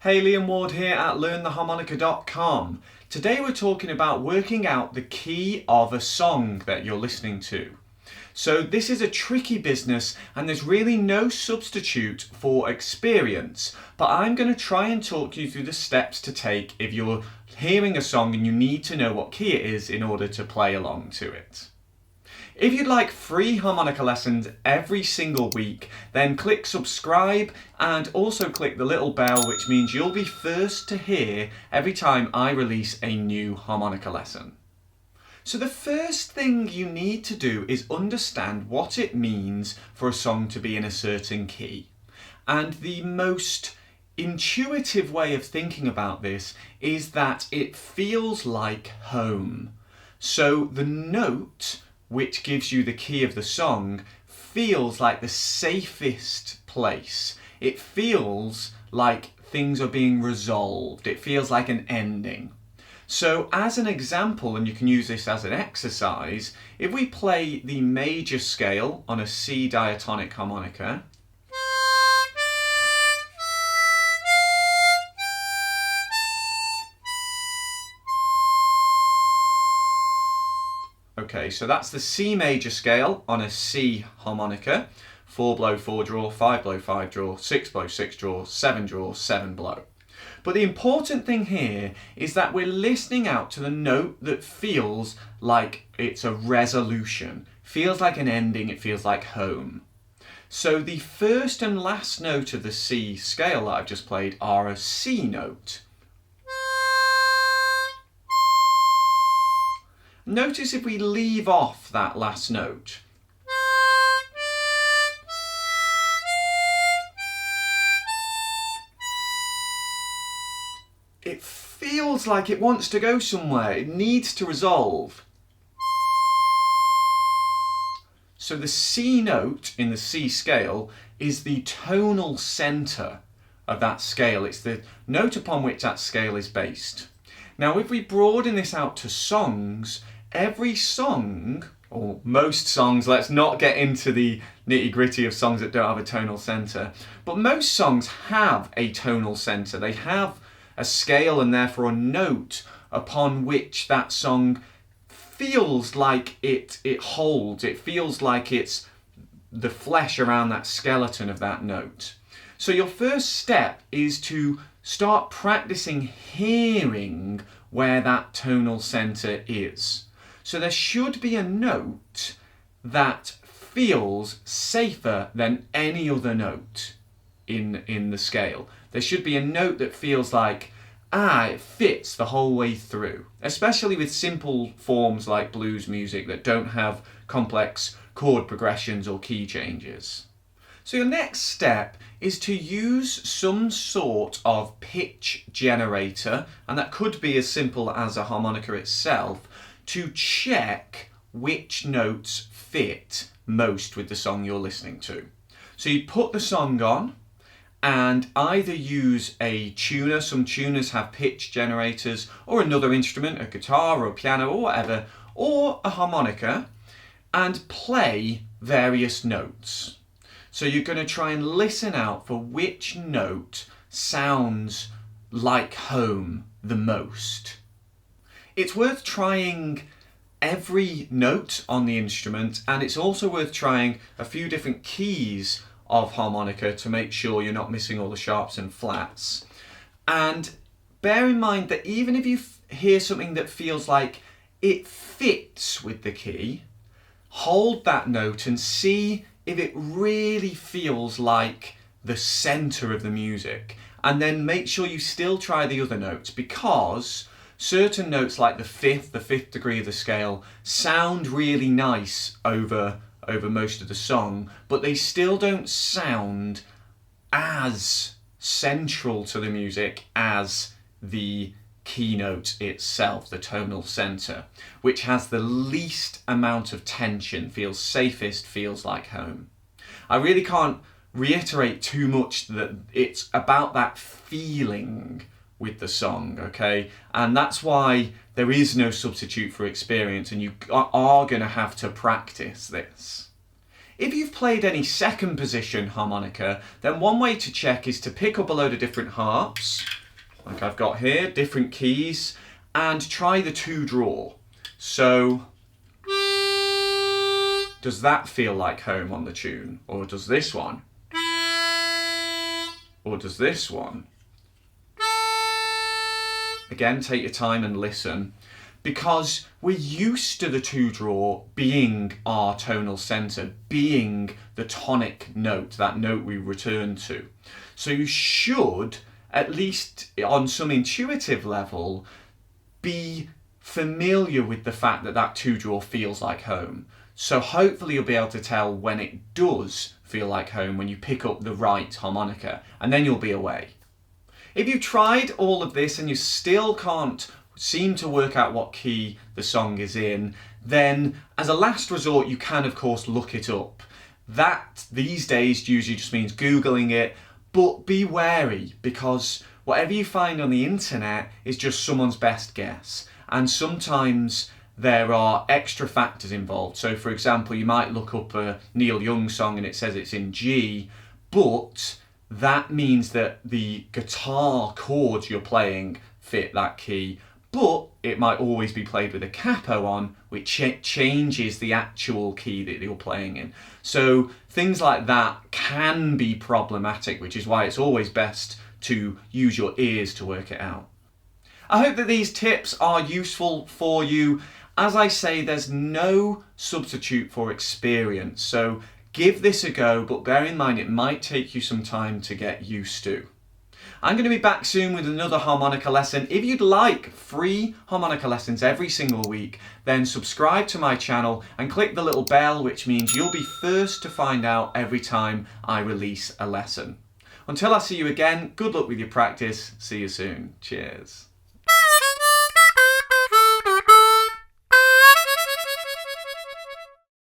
Hey, Liam Ward here at LearnTheHarmonica.com. Today we're talking about working out the key of a song that you're listening to. So this is a tricky business and there's really no substitute for experience, but I'm going to try and talk you through the steps to take if you're hearing a song and you need to know what key it is in order to play along to it. If you'd like free harmonica lessons every single week, then click subscribe and also click the little bell, which means you'll be first to hear every time I release a new harmonica lesson. So the first thing you need to do is understand what it means for a song to be in a certain key. And the most intuitive way of thinking about this is that it feels like home. So the note which gives you the key of the song feels like the safest place. It feels like things are being resolved. It feels like an ending. So as an example, and you can use this as an exercise, if we play the major scale on a C diatonic harmonica, okay, so that's the C major scale on a C harmonica. 4 blow, 4 draw, 5 blow, 5 draw, 6 blow, 6 draw, 7 draw, 7 blow. But the important thing here is that we're listening out to the note that feels like it's a resolution, feels like an ending, it feels like home. So the first and last note of the C scale that I've just played are a C note. Notice if we leave off that last note, it feels like it wants to go somewhere, it needs to resolve. So the C note in the C scale is the tonal centre of that scale. It's the note upon which that scale is based. Now if we broaden this out to songs, every song, or most songs, let's not get into the nitty-gritty of songs that don't have a tonal centre, but most songs have a tonal centre. They have a scale and therefore a note upon which that song feels like it holds. It feels like it's the flesh around that skeleton of that note. So your first step is to start practicing hearing where that tonal centre is. So there should be a note that feels safer than any other note in the scale. There should be a note that feels like, it fits the whole way through, especially with simple forms like blues music that don't have complex chord progressions or key changes. So your next step is to use some sort of pitch generator, and that could be as simple as a harmonica itself, to check which notes fit most with the song you're listening to. So you put the song on and either use a tuner, some tuners have pitch generators, or another instrument, a guitar or a piano or whatever, or a harmonica, and play various notes. So you're going to try and listen out for which note sounds like home the most. It's worth trying every note on the instrument, and it's also worth trying a few different keys of harmonica to make sure you're not missing all the sharps and flats. And bear in mind that even if you hear something that feels like it fits with the key, hold that note and see if it really feels like the centre of the music. And then make sure you still try the other notes, because certain notes like the fifth degree of the scale sound really nice over most of the song, but they still don't sound as central to the music as the keynote itself, the tonal centre, which has the least amount of tension, feels safest, feels like home. I really can't reiterate too much that it's about that feeling with the song, okay? And that's why there is no substitute for experience, and you are going to have to practice this. If you've played any second position harmonica, then one way to check is to pick up a load of different harps like I've got here, different keys, and try the 2-draw. So, does that feel like home on the tune? Or does this one? Or does this one? Again, take your time and listen, because we're used to the 2-draw being our tonal center, being the tonic note, that note we return to. So you should, at least on some intuitive level, be familiar with the fact that that 2-draw feels like home. So hopefully you'll be able to tell when it does feel like home when you pick up the right harmonica, and then you'll be away. If you've tried all of this and you still can't seem to work out what key the song is in, then as a last resort you can of course look it up. That these days usually just means Googling it, but be wary, because whatever you find on the internet is just someone's best guess, and sometimes there are extra factors involved. So for example, you might look up a Neil Young song and it says it's in G, but that means that the guitar chords you're playing fit that key, but it might always be played with a capo on, which changes the actual key that you're playing in. So things like that can be problematic, which is why it's always best to use your ears to work it out. I hope that these tips are useful for you. As I say, there's no substitute for experience, so give this a go, but bear in mind it might take you some time to get used to. I'm going to be back soon with another harmonica lesson. If you'd like free harmonica lessons every single week, then subscribe to my channel and click the little bell, which means you'll be first to find out every time I release a lesson. Until I see you again, good luck with your practice. See you soon. Cheers.